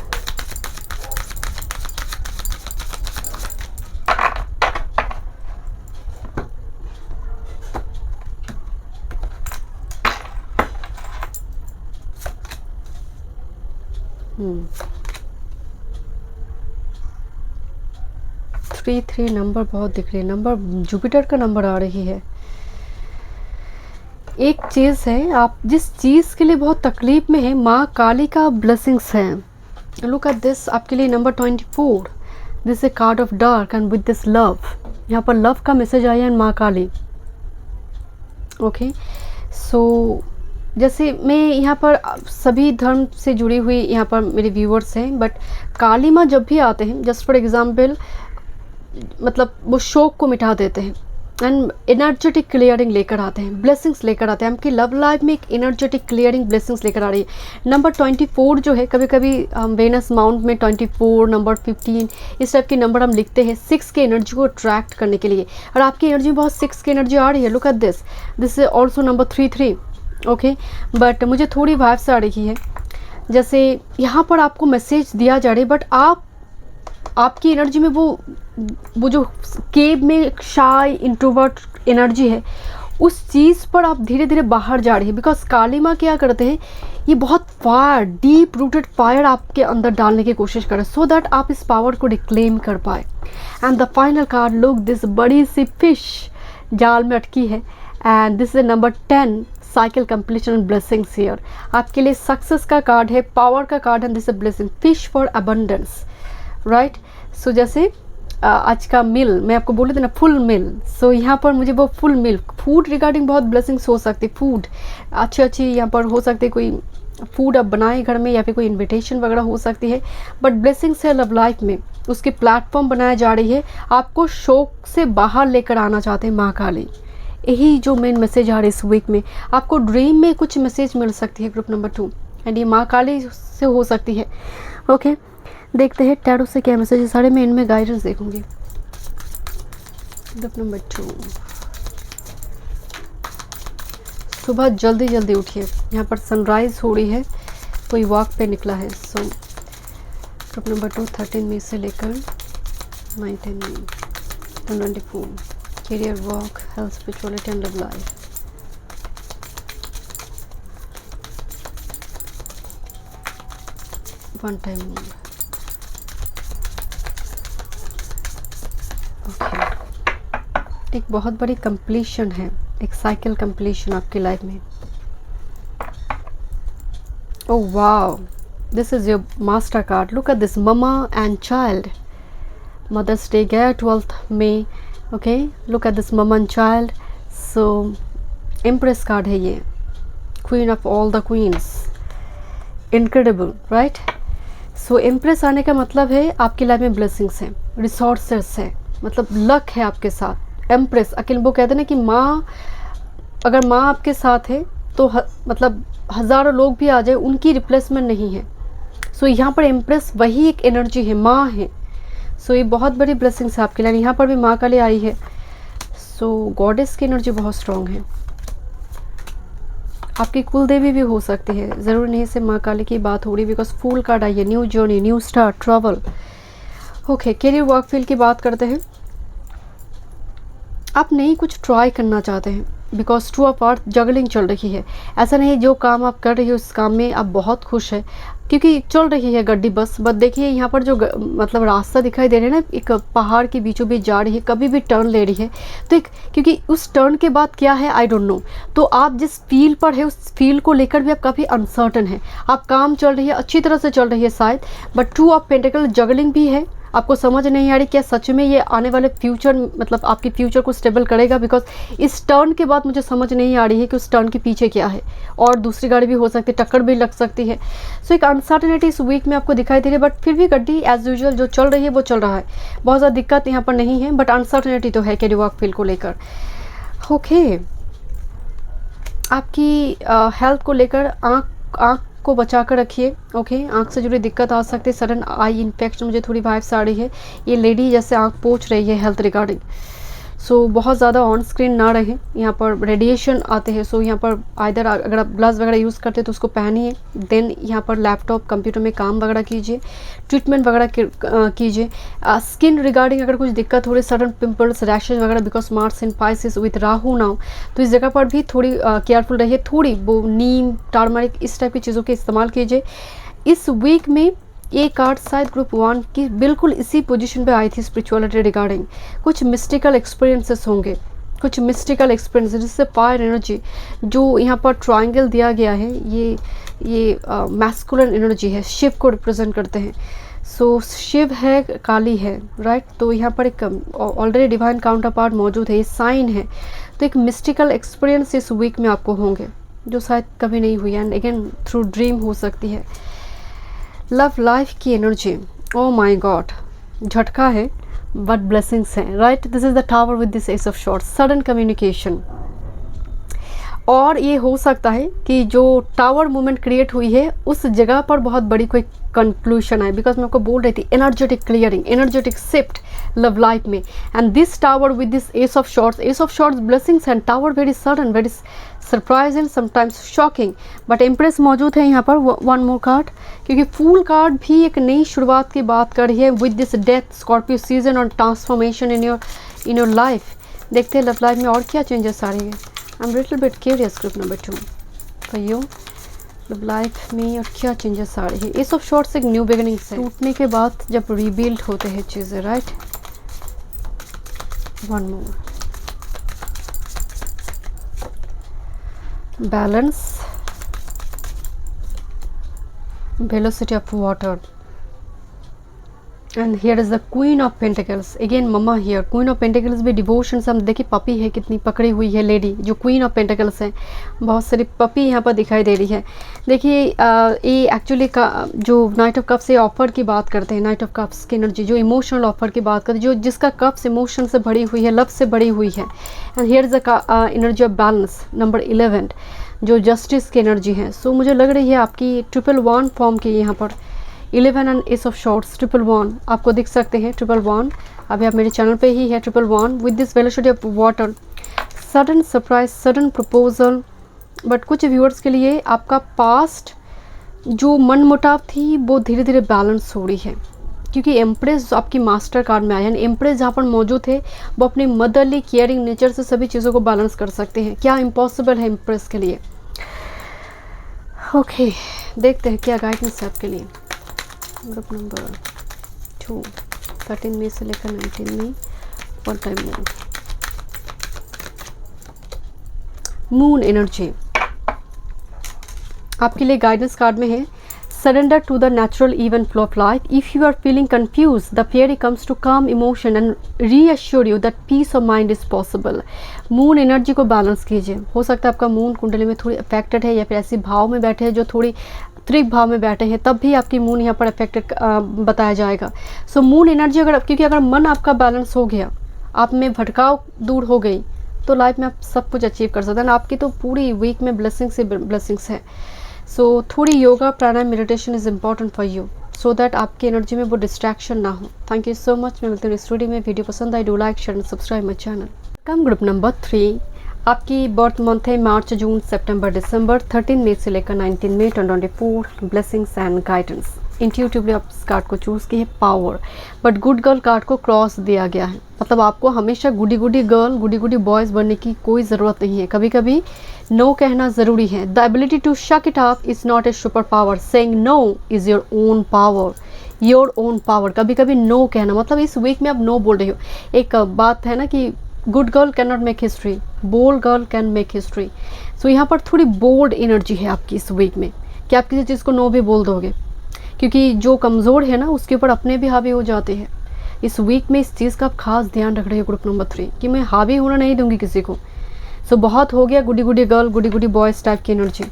Three three number बहुत दिख रही है, नंबर जुपिटर का नंबर आ रही है। एक चीज़ है, आप जिस चीज़ के लिए बहुत तकलीफ में है, माँ काली का ब्लेसिंग्स है। लुक एट दिस, आपके लिए number 24, this A card of dark and with this love. यहाँ पर लव का मैसेज आया है, माँ काली। ओके, सो जैसे मैं यहाँ पर सभी धर्म से जुड़ी हुई यहाँ पर मेरे व्यूअर्स हैं, बट काली माँ जब भी आते हैं, जस्ट फॉर एग्जाम्पल, मतलब वो शोक को मिटा देते हैं एंड एनर्जेटिक क्लियरिंग लेकर आते हैं, ब्लेसिंग्स लेकर आते हैं। आपकी लव लाइफ में एक एनर्जेटिक क्लियरिंग ब्लेसिंग्स लेकर आ रही है। नंबर 24 जो है, कभी कभी हम वेनस माउंट में 24, नंबर 15 इस टाइप के नंबर हम लिखते हैं 6 के एनर्जी को अट्रैक्ट करने के लिए, और आपकी एनर्जी में बहुत 6 की एनर्जी आ रही है। Look at this, this is also number 33। Okay, but मुझे थोड़ी वाइब्स आ रही है जैसे यहाँ पर आपको मैसेज दिया जा रहा है, बट आपकी एनर्जी में वो जो केव में एक शाय इंट्रोवर्ट एनर्जी है, उस चीज़ पर आप धीरे धीरे बाहर जा रही है। बिकॉज काली माँ क्या करते हैं, ये बहुत फायर, डीप रूटेड फायर आपके अंदर डालने की कोशिश करें, सो दैट आप इस पावर को रिक्लेम कर पाए। And the final card, look this बड़ी सी फिश जाल में अटकी है, and this is number 10, cycle completion and blessings here. आपके लिए सक्सेस का कार्ड है, पावर का कार्ड है, this is blessing, fish for abundance, right. So जैसे आज का मिल मैं आपको बोले थे ना, फुल मिल, सो यहाँ पर मुझे वो फुल मिल, फूड रिगार्डिंग बहुत ब्लेसिंग्स हो सकती, फूड अच्छी यहाँ पर हो सकती है, कोई फूड आप बनाए घर में, या फिर कोई इनविटेशन वगैरह हो सकती है, बट ब्लेसिंग्स है लव लाइफ में, उसकी प्लेटफॉर्म बनाया जा रही है। आपको शौक से बाहर लेकर आना चाहते हैं माँ काली, यही जो मेन मैसेज आ रही है इस वीक में। आपको ड्रीम में कुछ मैसेज मिल सकती है, ग्रुप नंबर 2, एंड ये माँ काली से हो सकती है। ओके, देखते हैं टैरो से क्या मैसेज है सारे, मैं इनमें गाइडेंस देखूंगी। ग्रुप नंबर 2, सुबह जल्दी जल्दी उठिए, यहाँ पर सनराइज हो रही है, कोई वॉक पे निकला है। सो ग्रुप नंबर 2, 13 मई से लेकर 19 मई 2024, career, work, health, spirituality and love life. One time more. Okay, एक बहुत बड़ी कंप्लीशन है, एक साइकिल कंप्लीशन आपकी लाइफ में। Oh wow, this is your master card, look at this, mama and child. Mother's day गया 12 मई। Okay, look at this, mama and child. So empress card है ये, queen of all the queens, incredible, right. So empress आने का मतलब है आपकी life में ब्लेसिंग्स हैं, रिसोर्सेस है, मतलब लक है आपके साथ। एम्प्रेस अकेले वो कहते हैं ना कि माँ, अगर माँ आपके साथ है तो मतलब हज़ारों लोग भी आ जाए, उनकी रिप्लेसमेंट नहीं है। सो यहाँ पर एम्प्रेस वही एक एनर्जी है, माँ है। सो ये बहुत बड़ी ब्लेसिंग्स है आपके लिए। यहाँ पर भी माँ काली आई है, सो गॉडेस की एनर्जी बहुत स्ट्रॉन्ग है। आपकी कुल देवी भी हो सकती है, ज़रूरी नहीं से माँ काली की बात हो रही, बिकॉज फूल कार्ड आई है, new journey, new start, travel. Okay, career, work field की बात करते हैं। आप नई कुछ ट्राई करना चाहते हैं, because two of earth juggling चल रही है। ऐसा नहीं जो काम आप कर रही हो उस काम में आप बहुत खुश है, क्योंकि चल रही है गड्डी बस। बट देखिए यहाँ पर जो मतलब रास्ता दिखाई दे रहा है ना, एक पहाड़ के बीचों बीच जा रही है, कभी भी टर्न ले रही है। तो एक क्योंकि उस टर्न के बाद क्या है आई डोंट नो, तो आप जिस फील्ड पर है उस फील्ड को लेकर भी आप काफ़ी अनसर्टन है। आप काम चल रही है, अच्छी तरह से चल रही है शायद, but two of pentacle juggling भी है। आपको समझ नहीं आ रही क्या सच में ये आने वाले फ्यूचर मतलब आपके फ्यूचर को स्टेबल करेगा, बिकॉज इस टर्न के बाद मुझे समझ नहीं आ रही है कि उस टर्न के पीछे क्या है, और दूसरी गाड़ी भी हो सकती है, टक्कर भी लग सकती है। सो एक अनसर्टेनिटी इस वीक में आपको दिखाई दे रही है, बट फिर भी गड्डी एज यूजुअल जो चल रही है वो चल रहा है, बहुत ज़्यादा दिक्कत यहाँ पर नहीं है, बट अनसर्टेनिटी तो है कैरी वर्क फील्ड को लेकर। ओके, आपकी हेल्थ को लेकर आँख को बचा कर रखिए। ओके, आंख से जुड़ी दिक्कत आ सकती है, सडन आई इन्फेक्शन मुझे थोड़ी वाइब्स आ रही है। ये लेडी जैसे आंख पोंछ रही है हेल्थ रिगार्डिंग। सो बहुत ज़्यादा ऑन स्क्रीन ना रहें, यहाँ पर रेडिएशन आते हैं। सो यहाँ पर आइदर अगर आप ग्लव्स वगैरह यूज़ करते हैं तो उसको पहनिए, देन यहाँ पर लैपटॉप कंप्यूटर में काम वगैरह कीजिए, ट्रीटमेंट वगैरह कीजिए। स्किन रिगार्डिंग अगर कुछ दिक्कत हो रही, सडन पिंपल्स, रैशेज वगैरह, because Mars in Pisces with Rahu now, तो इस जगह पर भी थोड़ी केयरफुल रहिए। थोड़ी वो नीम, टर्मरिक इस टाइप की चीज़ों के इस्तेमाल कीजिए। इस वीक में ये कार्ड शायद ग्रुप 1 की बिल्कुल इसी पोजीशन पे आई थी स्पिरिचुअलिटी रिगार्डिंग। कुछ मिस्टिकल एक्सपीरियंसेस होंगे, कुछ मिस्टिकल एक्सपीरियंसेस, जिससे फायर एनर्जी जो यहाँ पर ट्रायंगल दिया गया है ये मैस्कुलिन एनर्जी है, शिव को रिप्रेजेंट करते हैं। सो शिव है, काली है, राइट। तो यहाँ पर एक ऑलरेडी डिवाइन काउंटर पार्ट मौजूद है, ये साइन है। तो एक मिस्टिकल एक्सपीरियंस इस वीक में आपको होंगे जो शायद कभी नहीं हुई, एंड अगेन थ्रू ड्रीम हो सकती है। लव लाइफ की एनर्जी, ओ माय गॉड, झटका है बट ब्लेसिंग्स हैं, right. This is the tower with this ace of shorts, sudden communication. और ये हो सकता है कि जो टावर मूवमेंट क्रिएट हुई है उस जगह पर बहुत बड़ी कोई कंक्लूशन आए, बिकॉज मैं आपको बोल रही थी energetic clearing, energetic shift love life में। And this tower with this ace of swords blessings and tower very sudden, very surprising, sometimes shocking, but empress मौजूद है यहाँ पर। वन मोर कार्ड, क्योंकि फूल कार्ड भी एक नई शुरुआत की बात कर रही है with this death, Scorpio season और ट्रांसफॉर्मेशन इन योर लाइफ। देखते हैं लव लाइफ में और क्या चेंजेस आ रही है। I am little bit curious group number 2 for you, love life में और क्या चेंजेस आ रही है। एस ऑफ शॉर्ट्स एक न्यू बिगिनिंग से, टूटने के बाद जब रीबिल्ड होते हैं चीज़ें, right. One more, balance, velocity of water, and here is the Queen of Pentacles again, mama here। Queen of Pentacles भी डिवोशन से, हम देखिए पपी है कितनी पकड़ी हुई है लेडी जो Queen of Pentacles है, बहुत सारी पपी यहाँ पर दिखाई दे रही है। देखिए ये एक्चुअली का जो नाइट ऑफ कप्स से ऑफर की बात करते हैं, नाइट ऑफ कप्स की एनर्जी जो इमोशनल ऑफर की बात करते हैं, जो जिसका कप्स इमोशन से भरी हुई है, लव से भरी हुई है। And here is the energy of balance number 11 जो जस्टिस की एनर्जी है। सो मुझे लग रही है आपकी 111 फॉर्म की यहाँ पर 11 एंड एस ऑफ शॉर्ट्स 111 आपको दिख सकते हैं। 111 अभी आप मेरे चैनल पे ही है। 111 with this velocity of water, sudden surprise, sudden proposal. But कुछ व्यूअर्स के लिए आपका पास्ट जो मन मुटाव थी वो धीरे धीरे बैलेंस हो रही है, क्योंकि एम्प्रेस आपकी मास्टर कार्ड में आया है। एम्प्रेस जहाँ पर मौजूद है वो अपनी मदरली केयरिंग नेचर से सभी चीज़ों को बैलेंस कर सकते हैं। क्या इम्पॉसिबल है एम्प्रेस के लिए। ओके, देखते हैं क्या गाइडेंस है आपके लिए। ग्रुप नंबर 2 13 मई से लेकर 19 मई, वन टाइम मून एनर्जी आपके लिए गाइडेंस कार्ड में है। Surrender to the natural even flow of life. If you are feeling confused, the fairy comes to calm emotion and reassure you that peace of mind is possible. Moon energy को balance कीजिए। हो सकता है आपका moon कुंडली में थोड़ी affected है, या फिर ऐसी भाव में बैठे हैं जो थोड़ी त्रिक भाव में बैठे हैं, तब भी आपकी मून यहाँ पर अफेक्टेड बताया जाएगा। सो मून एनर्जी अगर, क्योंकि अगर मन आपका बैलेंस हो गया, आप में भटकाव दूर हो गई, तो लाइफ में आप सब कुछ अचीव कर सकते हैं। आपकी तो पूरी वीक में ब्लेसिंग्स ही ब्लेसिंग्स है। सो थोड़ी yoga, pranayama, meditation is important for you, so that आपकी एनर्जी में वो डिस्ट्रैक्शन ना हो। Thank you so much. मैं मिलती हूँ स्टूडियो में। वीडियो पसंद आई, do like, share and subscribe my channel. Come group number 3 आपकी बर्थ मंथ है मार्च, जून, सितंबर, दिसंबर, 13 मई से लेकर 19 मई 2024। Blessings and guidance. इंट्यूटिवली आप इस कार्ड को चूज़ किए power, but good girl card को क्रॉस दिया गया है। मतलब आपको हमेशा गुडी गुडी गर्ल, गुडी गुडी बॉयज़ बनने की कोई ज़रूरत नहीं है। कभी कभी नो कहना ज़रूरी है। द एबिलिटी टू शक it up is not a super power, saying no is your own power, your own power. कभी कभी नो कहना, मतलब इस वीक में आप नो बोल रहे हो। एक बात है ना कि good girl can not make history, bold girl can make history. So यहाँ पर थोड़ी बोल्ड एनर्जी है आपकी इस वीक में कि आप किसी चीज़ को नो भी बोल दोगे, क्योंकि जो कमज़ोर है ना उसके ऊपर अपने भी हावी हो जाते हैं। इस वीक में इस चीज़ का आप खास ध्यान रख रहे हो ग्रुप नंबर 3 कि मैं हावी होना नहीं दूंगी किसी को। सो बहुत हो गया गुडी गुडी गर्ल, गुडी गुडी बॉयज़ टाइप की energy.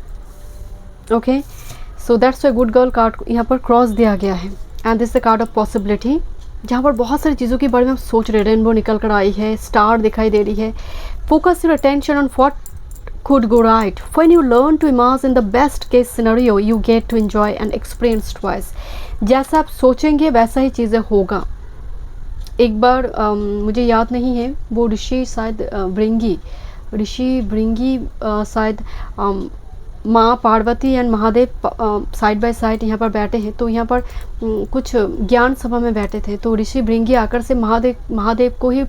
Okay, so that's why good girl card यहाँ पर क्रॉस दिया गया है। And this the card of possibility, जहाँ पर बहुत सारी चीज़ों के बारे में आप सोच रहे हैं। रेनबो निकल कर आई है, स्टार दिखाई दे रही है। Focus your attention on what could go right. When you learn to imagine the best case scenario, you get to enjoy and experience twice. जैसा आप सोचेंगे वैसा ही चीज़ें होगा। एक बार मुझे याद नहीं है वो ऋषि शायद भृंगी शायद माँ Parvati and Mahadev side by side यहाँ पर बैठे हैं। तो यहाँ पर कुछ ज्ञान सभा में बैठे थे, तो ऋषि भृंगी आकर से महादेव को ही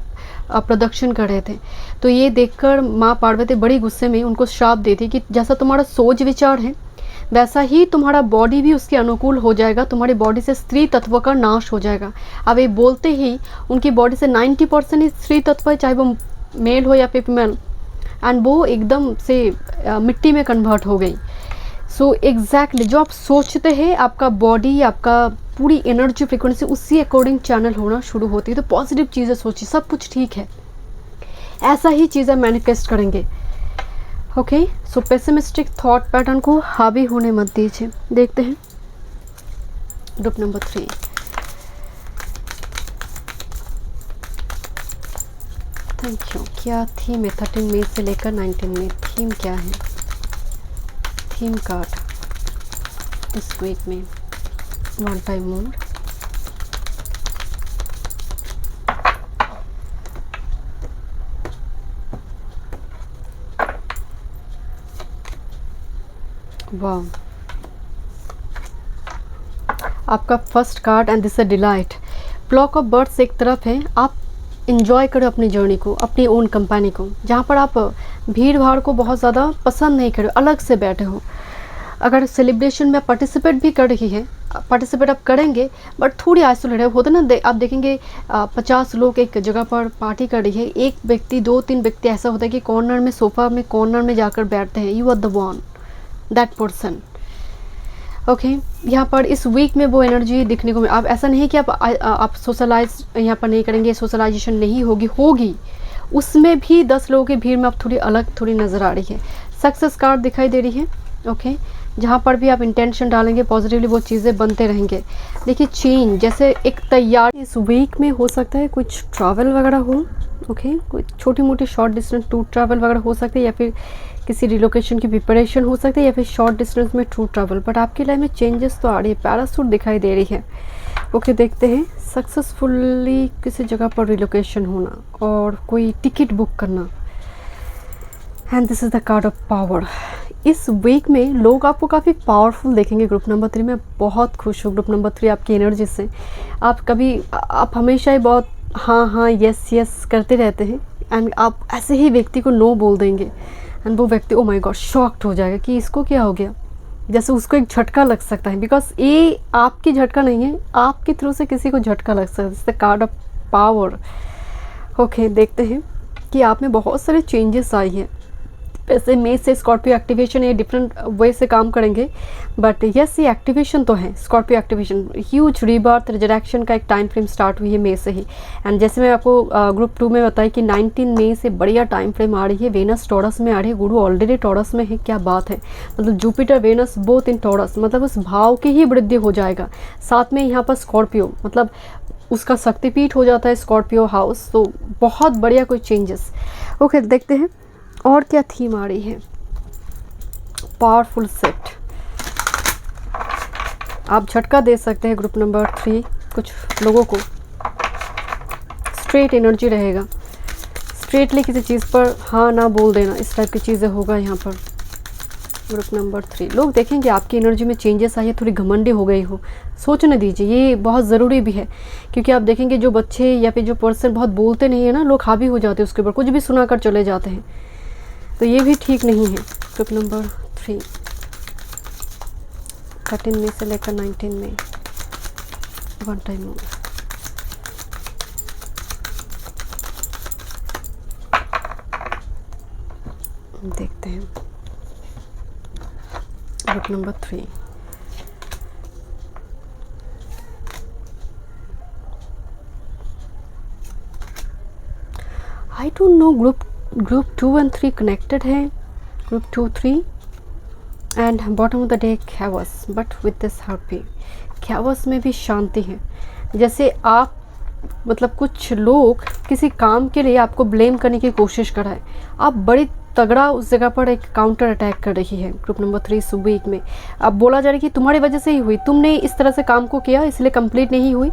प्रदक्षिण कर रहे थे। तो ये देखकर माँ पार्वती बड़ी गुस्से में उनको श्राप देती कि जैसा तुम्हारा सोच विचार है वैसा ही तुम्हारा बॉडी भी उसके अनुकूल हो जाएगा, तुम्हारी बॉडी से स्त्री तत्व का नाश हो जाएगा। अब ये बोलते ही उनकी बॉडी से 90% ही स्त्री तत्व है, चाहे वो मेल हो या फीमेल, एंड वो एकदम से मिट्टी में कन्वर्ट हो गई। सो एग्जैक्टली जो आप सोचते हैं आपका बॉडी, आपका पूरी एनर्जी फ्रिक्वेंसी उसी अकॉर्डिंग चैनल होना शुरू होती है। तो पॉजिटिव चीज़ें सोचिए, सब कुछ ठीक है, ऐसा ही चीज़ें मैनिफेस्ट करेंगे। ओके, सो पेसिमिस्टिक थॉट पैटर्न को हावी होने मत दीजिए। देखते हैं ग्रुप नंबर 3। Thank you. क्या थीम है 13 मई से लेकर 19 मई? थीम क्या है? थीम कार्ड इस वीक में 1 टाइम मोर। वाह, आपका first card and this a delight. Flock of birds एक तरफ है, आप इंजॉय करो अपनी जर्नी को, अपनी ओन कंपनी को, जहाँ पर आप भीड़ भाड़ को बहुत ज़्यादा पसंद नहीं करो, अलग से बैठे हो। अगर सेलिब्रेशन में पार्टिसिपेट भी कर रही है, पार्टिसिपेट आप करेंगे बट थोड़ी आइसोलेटेड होते ना। आप देखेंगे 50 लोग एक जगह पर पार्टी कर रही है, एक व्यक्ति 2-3 व्यक्ति ऐसा होता है कि कॉर्नर में, सोफ़ा में कॉर्नर में जाकर बैठते हैं। You are the one, that person. Okay, यहाँ पर इस वीक में वो एनर्जी दिखने को मिले। आप ऐसा नहीं कि आप सोशलाइज यहाँ पर नहीं करेंगे, सोशलाइजेशन नहीं होगी उसमें भी 10 लोगों की भीड़ में आप थोड़ी अलग थोड़ी नज़र आ रही है। सक्सेस कार्ड दिखाई दे रही है। ओके, जहाँ पर भी आप इंटेंशन डालेंगे पॉजिटिवली वो चीज़ें बनते रहेंगे। देखिए चेंज जैसे एक तैयार इस वीक में हो सकता है, कुछ ट्रैवल वगैरह हो। ओके, कोई छोटी मोटी शॉर्ट डिस्टेंस टूर ट्रैवल वगैरह हो सकती है, या फिर किसी रिलोकेशन की प्रिपरेशन हो सकती है, या फिर शॉर्ट डिस्टेंस में टूर ट्रैवल। बट आपकी लाइफ में चेंजेस तो आ रही है, पैरासूट दिखाई दे रही है। ओके, देखते हैं सक्सेसफुली किसी जगह पर रिलोकेशन होना और कोई टिकट बुक करना। And this is the card of power. इस वीक में लोग आपको काफ़ी पावरफुल देखेंगे ग्रुप नंबर 3 में। बहुत खुश हूँ ग्रुप नंबर 3 आपकी एनर्जी से। आप हमेशा ही बहुत हाँ यस करते रहते हैं, एंड आप ऐसे ही व्यक्ति को नो बोल देंगे एंड वो व्यक्ति ओ माय गॉड शॉक्ड हो जाएगा कि इसको क्या हो गया, जैसे उसको एक झटका लग सकता है। बिकॉज ये आपकी झटका नहीं है, आपके थ्रू से किसी को झटका लग सकता है। It's the card of power. Okay, देखते हैं कि आप में बहुत सारे चेंजेस आई हैं। वैसे मेष से स्कॉर्पियो एक्टिवेशन ये डिफरेंट वे से काम करेंगे, बट यस ये एक्टिवेशन तो है। Scorpio activation huge rebirth resurrection का एक टाइम फ्रेम स्टार्ट हुई है मई से ही। एंड जैसे मैं आपको ग्रुप 2 में बताई कि 19 मई से बढ़िया टाइम फ्रेम आ रही है। वेनस टॉरस में आ रही है, गुरु ऑलरेडी टॉरस में है। क्या बात है, मतलब Jupiter Venus both in Taurus, मतलब उस भाव की ही वृद्धि हो जाएगा। साथ में यहाँ पर स्कॉर्पियो मतलब उसका शक्तिपीठ हो जाता है स्कॉर्पियो हाउस। तो बहुत बढ़िया कोई चेंजेस। ओके, देखते हैं और क्या थीम आ रही है। पावरफुल सेट, आप झटका दे सकते हैं ग्रुप नंबर 3 कुछ लोगों को। स्ट्रेट एनर्जी रहेगा, स्ट्रेटली किसी चीज़ पर हाँ ना बोल देना, इस टाइप की चीज़ें होगा यहाँ पर। ग्रुप नंबर 3, लोग देखेंगे आपकी एनर्जी में चेंजेस आई है, थोड़ी घमंडी हो गई हो, सोचने दीजिए, ये बहुत ज़रूरी भी है। क्योंकि आप देखेंगे जो बच्चे या फिर जो पर्सन बहुत बोलते नहीं है ना, लोग हावी हो जाते हैं उसके ऊपर, कुछ भी सुना कर चले जाते हैं, तो ये भी ठीक नहीं है। ग्रुप नंबर 3 13 में से लेकर 19 में 1 टाइम मूव। देखते हैं group number 3, I don't know group 2 and 3 connected है, group 2 3 and bottom of the day chaos, but with this happy. Chaos में भी शांति है, जैसे आप मतलब कुछ लोग किसी काम के लिए आपको ब्लेम करने की कोशिश कर रहा है, आप बड़ी तगड़ा उस जगह पर एक काउंटर अटैक कर रही है। ग्रुप नंबर 3 इस वीक में अब बोला जा रहा है कि तुम्हारी वजह से ही हुई, तुमने इस तरह से काम को किया इसलिए कंप्लीट नहीं हुई,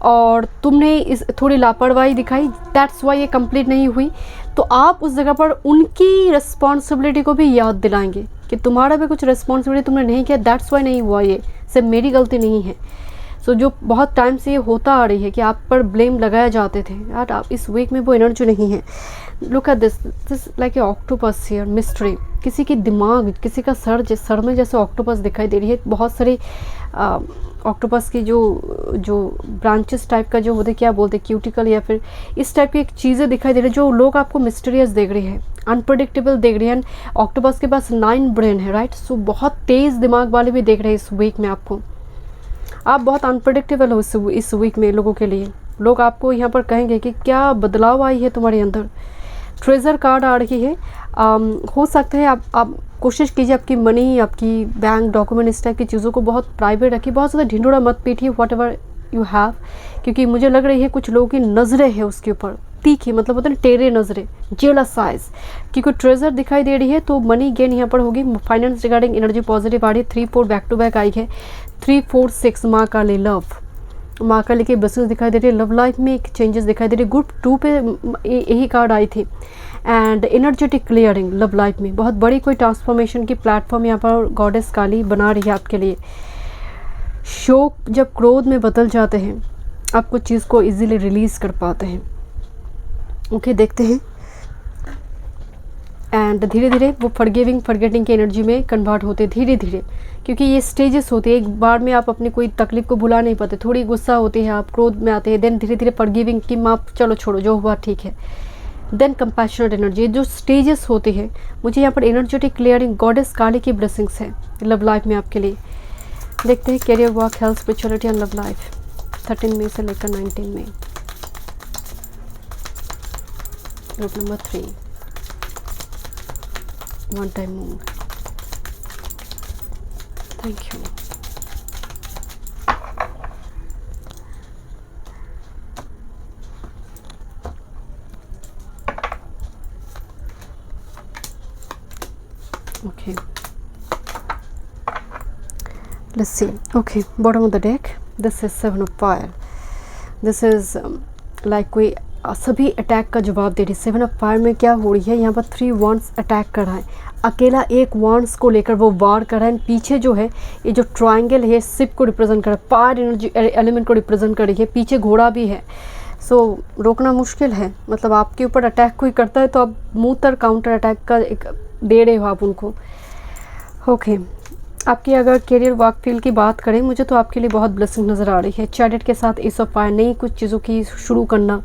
और तुमने इस थोड़ी लापरवाही दिखाई, दैट्स वाई ये कंप्लीट नहीं हुई। तो आप उस जगह पर उनकी रिस्पॉन्सिबिलिटी को भी याद दिलाएंगे कि तुम्हारा भी कुछ रिस्पॉन्सिबिलिटी तुमने नहीं किया, दैट्स वाई नहीं हुआ, ये सिर्फ मेरी गलती नहीं है। सो जो बहुत टाइम से ये होता आ रही है कि आप पर ब्लेम लगाए जाते थे यार, आप इस वीक में वो एनर्जी नहीं है। Look at this like a octopus here, mystery, किसी की दिमाग, किसी का सर में जैसे ऑक्टोपस दिखाई दे रही है, बहुत सारे ऑक्टोपस की जो ब्रांचेस टाइप का जो होते क्या बोलते हैं, क्यूटिकल या फिर इस टाइप की एक चीज़ें दिखाई दे रही है, जो लोग आपको मिस्टीरियस देख रही है, अनप्रडिक्टेबल देख रही है। ऑक्टोपस के पास 9 ब्रेन है, राइट, सो बहुत तेज़ दिमाग वाले भी देख रहे हैं इस वीक में आपको। आप बहुत अनप्रडिक्टेबल हो इस वीक में लोगों के लिए, लोग आपको यहाँ पर कहेंगे कि क्या बदलाव आई है तुम्हारे अंदर। ट्रेजर कार्ड आ रही है, हो सकता है आप कोशिश कीजिए आपकी मनी, आपकी बैंक डॉक्यूमेंट, इस टाइप की चीज़ों को बहुत प्राइवेट रखिए, बहुत ज़्यादा ढिंडोरा मत पीटिए, वॉट एवर यू हैव, क्योंकि मुझे लग रही है कुछ लोगों की नज़रें हैं उसके ऊपर, तीखी, मतलब होता है टेढ़े नज़रें, जेलस साइज, क्योंकि ट्रेजर दिखाई दे रही है तो मनी गेन यहाँ पर होगी। फाइनेंस रिगार्डिंग एनर्जी पॉजिटिव आ रही है, 3-4 बैक टू बैक आई है, 3-4-6 माँ काली लव, माँ काली की ब्लेसिंग्स दिखाई दे रही है। लव लाइफ में एक चेंजेस दिखाई दे रही है, ग्रुप 2 पे यही कार्ड आई थी। And energetic clearing love life में बहुत बड़ी कोई ट्रांसफॉर्मेशन की प्लेटफॉर्म यहाँ पर गॉडेस काली बना रही है आपके लिए। शोक जब क्रोध में बदल जाते हैं, आप कुछ चीज़ को इजीली रिलीज़ कर पाते हैं। ओके, देखते हैं। एंड धीरे धीरे वो फॉरगेटिंग की एनर्जी में कन्वर्ट होते धीरे धीरे, क्योंकि ये स्टेजेस होते हैं, एक बार में आप अपनी कोई तकलीफ को भुला नहीं पाते, थोड़ी गुस्सा होती है, आप क्रोध में आते हैं, देन धीरे धीरे फॉरगिविंग की माफ, चलो छोड़ो जो हुआ ठीक है, देन कंपैशनेट एनर्जी, जो स्टेजेस होते हैं। मुझे यहाँ पर एनर्जेटिक क्लियरिंग गॉडेस काली की ब्लेसिंग्स है लव लाइफ में आपके लिए। देखते हैं career, work, health, spirituality and love life 13 में से लेकर 19 में। Group number 3 1 time move. Thank you. Okay, let's see. Okay, bottom of the deck, this is 7 of fire. This is like कोई सभी अटैक का जवाब दे रही है। 7 ऑफ फायर में क्या हो रही है, यहाँ पर 3 वॉन्ड्स अटैक कर रहा है, अकेला एक वॉन्ड्स को लेकर वो वार कर रहा है। पीछे जो है ये जो ट्रायंगल है शिप को रिप्रेजेंट कर रहा है, फायर एनर्जी एलिमेंट को रिप्रेजेंट कर रही है, पीछे घोड़ा भी है। सो रोकना मुश्किल है, मतलब आपके ऊपर अटैक कोई करता है तो आप मुँह तर काउंटर अटैक का एक दे रहे हो आप उनको। ओके, आपकी अगर करियर वर्क फील्ड की बात करें, मुझे तो आपके लिए बहुत ब्लेसिंग नज़र आ रही है। चैरिट के साथ एस ऑफ फायर, नई कुछ चीज़ों की शुरू करना,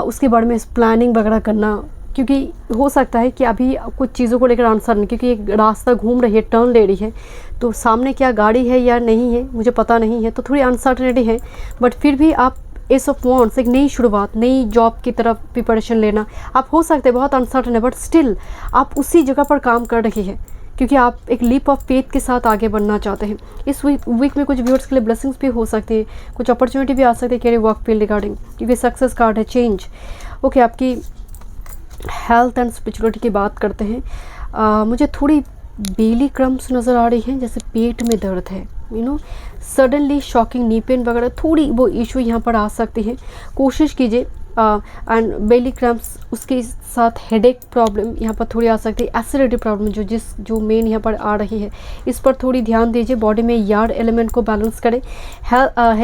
उसके बारे में प्लानिंग वगैरह करना, क्योंकि हो सकता है कि अभी कुछ चीज़ों को लेकर आंसर नहीं, क्योंकि एक रास्ता घूम रही है, टर्न ले रही है, तो सामने क्या गाड़ी है या नहीं है मुझे पता नहीं है, तो थोड़ी अनसर्टनिटी है। बट फिर भी आप एस ऑफ वॉन्ड्स, एक नई शुरुआत, नई जॉब की तरफ प्रिपरेशन लेना, आप हो सकते हैं बहुत अनसर्टन है, बट स्टिल आप उसी जगह पर काम कर रही है, क्योंकि आप एक लीप ऑफ फेथ के साथ आगे बढ़ना चाहते हैं। इस वीक में कुछ व्यूअर्स के लिए ब्लेसिंग्स भी हो सकती है, कुछ अपॉर्चुनिटी भी आ सकती है करियर वर्क फील्ड रिगार्डिंग, क्योंकि सक्सेस कार्ड है, चेंज। ओके, आपकी हेल्थ एंड स्पिरिचुअलिटी की बात करते हैं। मुझे थोड़ी बेली क्रम्स नज़र आ रही हैं, जैसे पेट में दर्द है, सडनली शॉकिंग नी पेन वगैरह, थोड़ी वो इशू यहाँ पर आ सकती है। कोशिश कीजिए एंड बेली क्रैम्प्स, उसके साथ हेडेक प्रॉब्लम यहाँ पर थोड़ी आ सकती है। एसिडिटी प्रॉब्लम जो मेन यहाँ पर आ रही है, इस पर थोड़ी ध्यान दीजिए। बॉडी में यार्ड एलिमेंट को बैलेंस करें।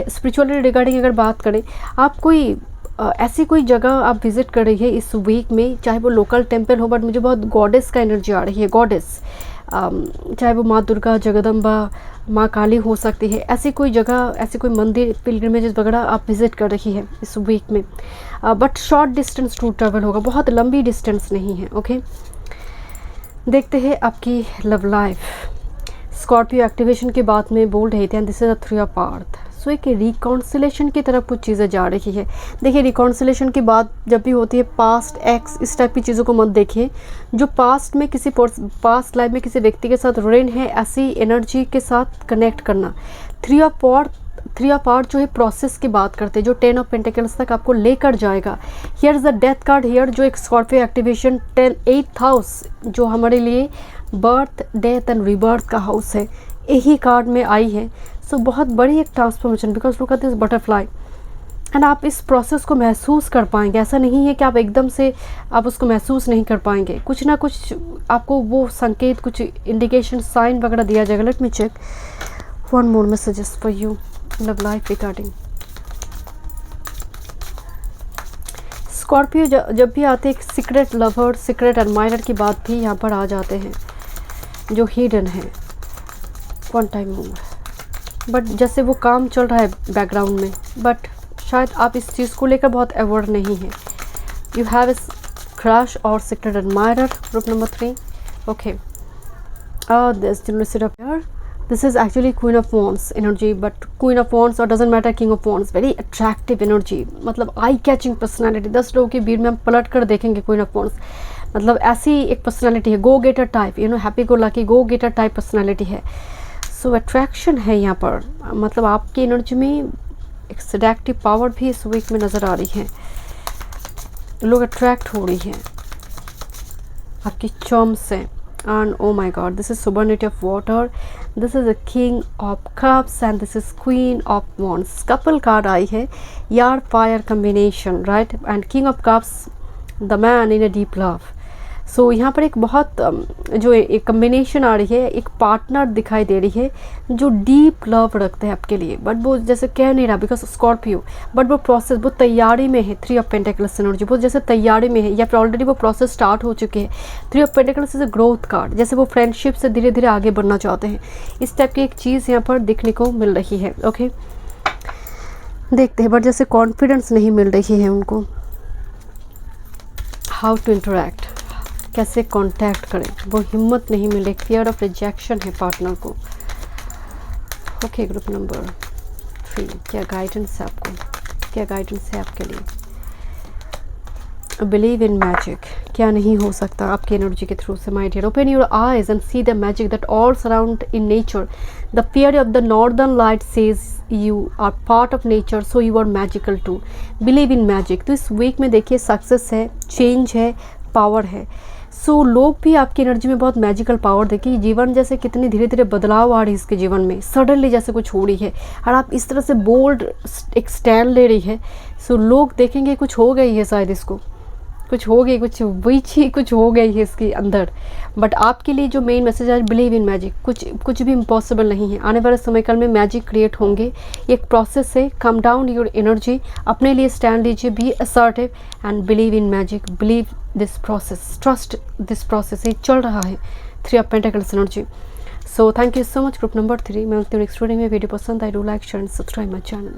स्पिरिचुअलिटी रिगार्डिंग अगर बात करें, आप कोई ऐसी कोई जगह आप विज़िट कर रही है इस वीक में, चाहे वो लोकल टेम्पल हो, बट मुझे बहुत गॉडेस का एनर्जी आ रही है। गॉडेस चाहे वो माँ दुर्गा, जगदम्बा, माँ काली हो सकती है। ऐसी कोई जगह, ऐसी कोई मंदिर, पिलग्रिमेजेस वगैरह आप विज़िट कर रही है इस वीक में। But short distance to travel होगा, बहुत लंबी डिस्टेंस नहीं है। ओके, देखते हैं आपकी लव लाइफ। स्कॉर्पियो एक्टिवेशन की बात में बोल रहे थे, and this is a 3 of पार्थ। सो एक रिकॉन्सिलेशन की तरफ कुछ चीज़ें जा रही है। देखिए, रिकॉन्सिलेशन की बात जब भी होती है, पास्ट, एक्स, इस टाइप की चीज़ों को मत देखिए। जो पास्ट में किसी पास्ट लाइफ में किसी व्यक्ति के साथ ऋण है, ऐसी एनर्जी के साथ कनेक्ट करना। 3 ऑफ पार्ट जो है प्रोसेस की बात करते हैं, जो 10 ऑफ पेंटिकल्स तक आपको लेकर जाएगा। Here is the death card here, जो एक स्कॉर्पियो एक्टिवेशन 8th हाउस, जो हमारे लिए बर्थ, डेथ एंड रीबर्थ का हाउस है, यही कार्ड में आई है। सो बहुत बड़ी एक transformation, because look at this butterfly, and आप इस प्रोसेस को महसूस कर पाएंगे। ऐसा नहीं है कि आप एकदम से आप उसको महसूस नहीं कर पाएंगे, कुछ ना कुछ आपको वो संकेत, कुछ इंडिकेशन, साइन वगैरह दिया जाएगा। Let me check one more messages for you love life regarding Scorpio. जब भी आते हैं, सीक्रेट लवर, सीक्रेट एडमायरर की बात भी यहाँ पर आ जाते हैं, जो हिडन है। वन टाइम मोर, बट जैसे वो काम चल रहा है बैकग्राउंड में, बट शायद आप इस चीज़ को लेकर बहुत अवेयर नहीं है। यू हैव ए क्रश और secret admirer, group number 3। Okay, this is actually queen of wands energy, but queen of wands और doesn't matter, king of wands, very attractive energy, मतलब आई कैचिंग पर्सनैलिटी। 10 लोगों के भीड़ में हम पलट कर देखेंगे क्वीन ऑफ वॉन्ड्स, मतलब ऐसी एक पर्सनैलिटी है, go getter type, happy go lucky, go getter type personality है। सो अट्रैक्शन है यहाँ पर, मतलब आपकी एनर्जी में एक सेडक्टिव पावर भी इस वीक में नज़र आ रही है। लोग अट्रैक्ट हो रही हैं आपकी चर्म से। And oh my god, this is sovereignty of water, this is a king of cups and this is queen of wands. Couple card आई है, यार fire combination, right, and king of cups, the man in a deep love. So यहाँ पर एक बहुत जो एक combination आ रही है, एक पार्टनर दिखाई दे रही है जो डीप लव रखते हैं आपके लिए, बट वो जैसे कह नहीं रहा बिकॉज स्कॉर्पियो, बट वो प्रोसेस, वो तैयारी में है। 3 ऑफ पेंटिकल्स एनर्जी, वो जैसे तैयारी में है या फिर ऑलरेडी वो प्रोसेस स्टार्ट हो चुके हैं। 3 of pentacles is a growth card, जैसे वो फ्रेंडशिप से धीरे धीरे आगे बढ़ना चाहते हैं। इस टाइप की एक चीज़ यहाँ पर दिखने को मिल रही है। ओके, देखते हैं, बट जैसे कॉन्फिडेंस नहीं मिल रही है उनको। हाउ टू इंटरेक्ट, कैसे कांटेक्ट करें, वो हिम्मत नहीं मिले, फियर ऑफ रिजेक्शन है पार्टनर को। ओके, ग्रुप नंबर 3, क्या गाइडेंस है आपको, क्या गाइडेंस है आपके लिए। बिलीव इन मैजिक, क्या नहीं हो सकता आपकी एनर्जी के थ्रू से my dear. Open your eyes and see the magic that all surround in nature. The fair of the northern light says you are part of nature, so you are magical too. Believe in magic. तो इस week में देखिए success है, change है, power है। सो लोग भी आपकी एनर्जी में बहुत मैजिकल पावर देखिए। जीवन जैसे कितनी धीरे धीरे बदलाव आ रही है इसके जीवन में, सडनली जैसे कुछ हो रही है, और आप इस तरह से बोल्ड एक स्टैंड ले रही है। सो लोग देखेंगे कुछ हो गई है, शायद इसको कुछ हो गई, कुछ वही कुछ हो गई है इसके अंदर। बट आपके लिए जो मेन मैसेज है, बिलीव इन मैजिक। कुछ भी इम्पॉसिबल नहीं है। आने वाले समय काल में मैजिक क्रिएट होंगे। एक प्रोसेस है, कम डाउन योर एनर्जी, अपने लिए स्टैंड लीजिए, be assertive and believe in magic, believe this process, trust this process. ये चल रहा है 3 of pentacles energy. So thank you so much group number 3। मैं नेक्स्ट वीडियो में। वीडियो पसंद आई, do like, share and subscribe my channel.